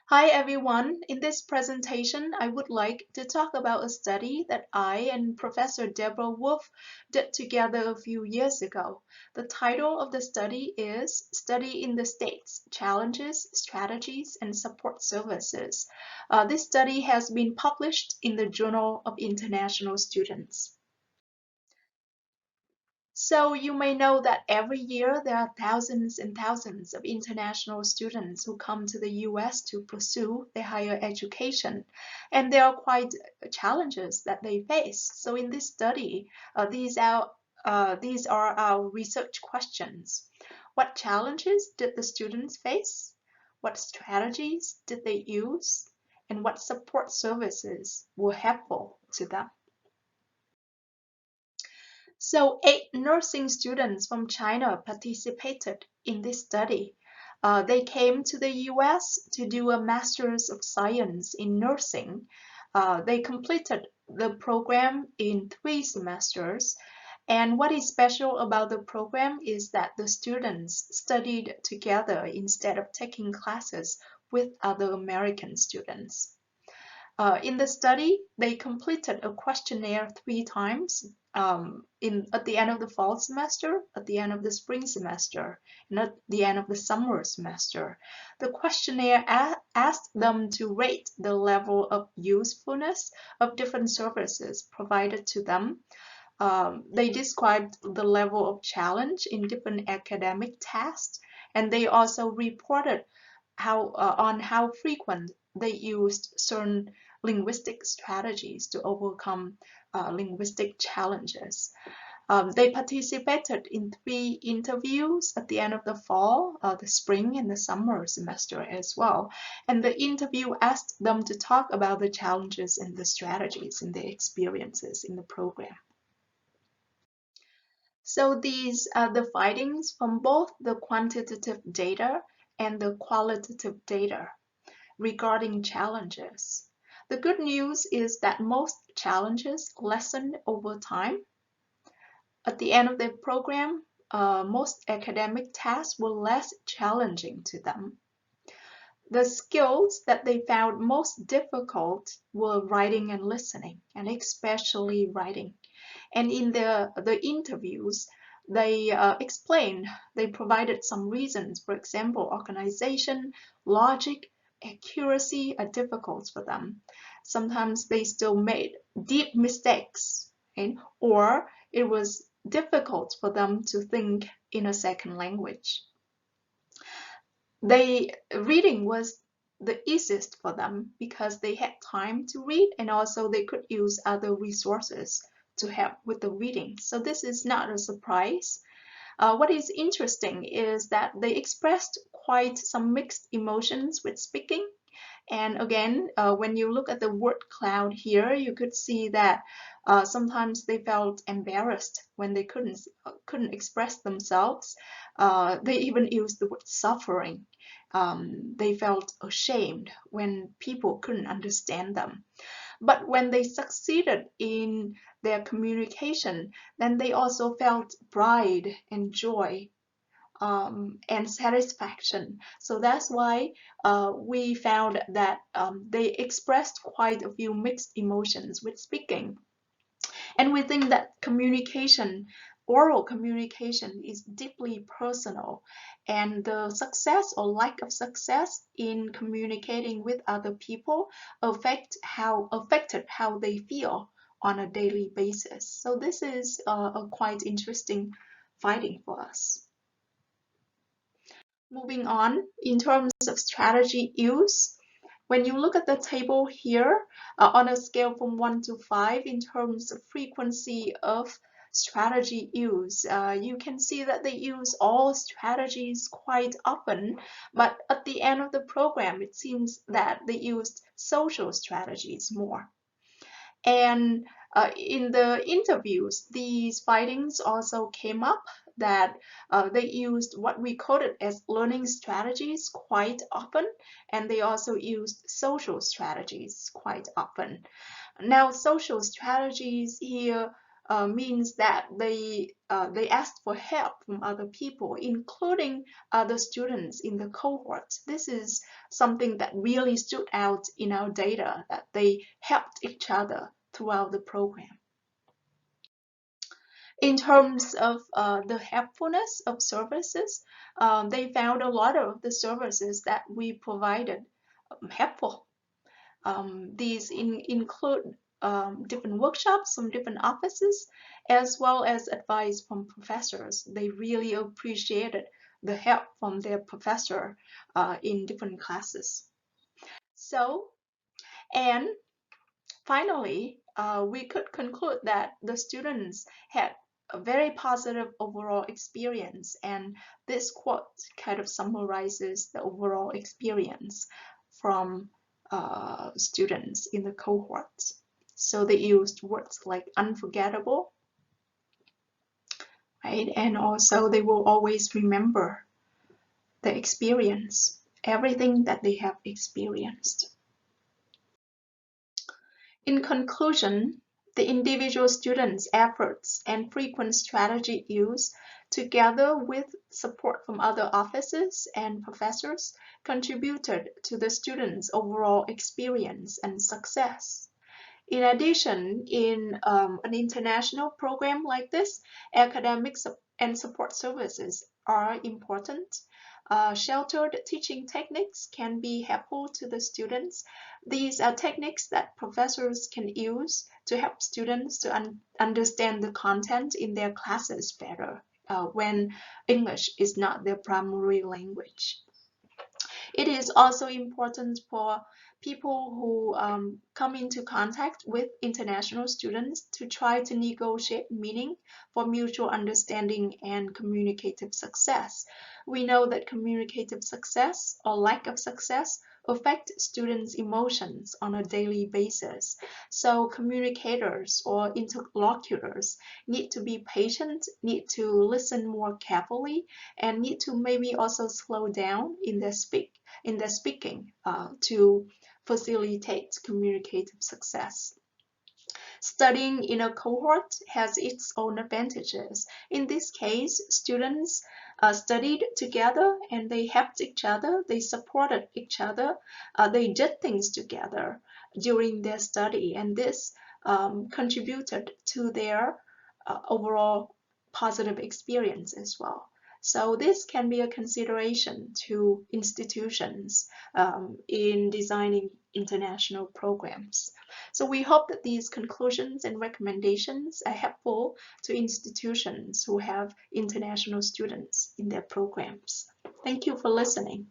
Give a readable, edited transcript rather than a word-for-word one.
Hi everyone. In this presentation, I would like to talk about a study that I and Professor Deborah Wolf did together a few years ago. The title of the study is Study in the States: Challenges, Strategies, and Support Services. This study has been published in the Journal of International Students. So you may know that every year there are thousands and thousands of international students who come to the US to pursue their higher education, and there are quite challenges that they face. So in this study, these are our research questions. What challenges did the students face? What strategies did they use? And what support services were helpful to them? So 8 nursing students from China participated in this study. They came to the US to do a Master's of Science in Nursing. They completed the program in 3 semesters. And what is special about the program is that the students studied together instead of taking classes with other American students. In the study, they completed a questionnaire 3 times at the end of the fall semester, at the end of the spring semester, and at the end of the summer semester. The questionnaire asked them to rate the level of usefulness of different services provided to them. They described the level of challenge in different academic tasks, and they also reported on how frequent they used certain linguistic strategies to overcome linguistic challenges. They participated in 3 interviews at the end of the fall, the spring, and the summer semester as well. And the interview asked them to talk about the challenges and the strategies and their experiences in the program. So these are the findings from both the quantitative data and the qualitative data regarding challenges. The good news is that most challenges lessened over time. At the end of the program, most academic tasks were less challenging to them. The skills that they found most difficult were writing and listening, and especially writing. And in the interviews, they they provided some reasons. For example, organization, logic, accuracy are difficult for them. Sometimes they still made deep mistakes, okay? Or it was difficult for them to think in a second language. Reading was the easiest for them because they had time to read, and also they could use other resources to help with the reading. So this is not a surprise. What is interesting is that they expressed quite some mixed emotions with speaking. And again, when you look at the word cloud here, you could see that sometimes they felt embarrassed when they couldn't express themselves. They even used the word suffering. They felt ashamed when people couldn't understand them. But when they succeeded in their communication, then they also felt pride and joy and satisfaction. So that's why we found that they expressed quite a few mixed emotions with speaking. And we think that oral communication is deeply personal, and the success or lack of success in communicating with other people affected how they feel on a daily basis. So this is a quite interesting finding for us. Moving on, in terms of strategy use, when you look at the table here, on a scale from 1 to 5 in terms of frequency of strategy use, you can see that they use all strategies quite often, but at the end of the program, it seems that they used social strategies more. And in the interviews, these findings also came up that they used what we coded as learning strategies quite often, and they also used social strategies quite often. Now, social strategies here means that they asked for help from other people, including other students in the cohort. This is something that really stood out in our data, that they helped each other throughout the program. In terms of the helpfulness of services, they found a lot of the services that we provided helpful. These include different workshops from different offices, as well as advice from professors. They really appreciated the help from their professor in different classes. So, and finally, we could conclude that the students had a very positive overall experience, and this quote kind of summarizes the overall experience from students in the cohort. So they used words like unforgettable, right? And also they will always remember the experience, everything that they have experienced. In conclusion, the individual students' efforts and frequent strategy use, together with support from other offices and professors, contributed to the students' overall experience and success. In addition, in an international program like this, academic and support services are important. Sheltered teaching techniques can be helpful to the students. These are techniques that professors can use to help students to understand the content in their classes better when English is not their primary language. It is also important for people who come into contact with international students to try to negotiate meaning for mutual understanding and communicative success. We know that communicative success or lack of success affect students' emotions on a daily basis. So communicators or interlocutors need to be patient, need to listen more carefully, and need to maybe also slow down in their speaking to facilitate communicative success. Studying in a cohort has its own advantages. In this case, students studied together and they helped each other, they supported each other, they did things together during their study, and this contributed to their overall positive experience as well. So this can be a consideration to institutions in designing international programs. So we hope that these conclusions and recommendations are helpful to institutions who have international students in their programs. Thank you for listening.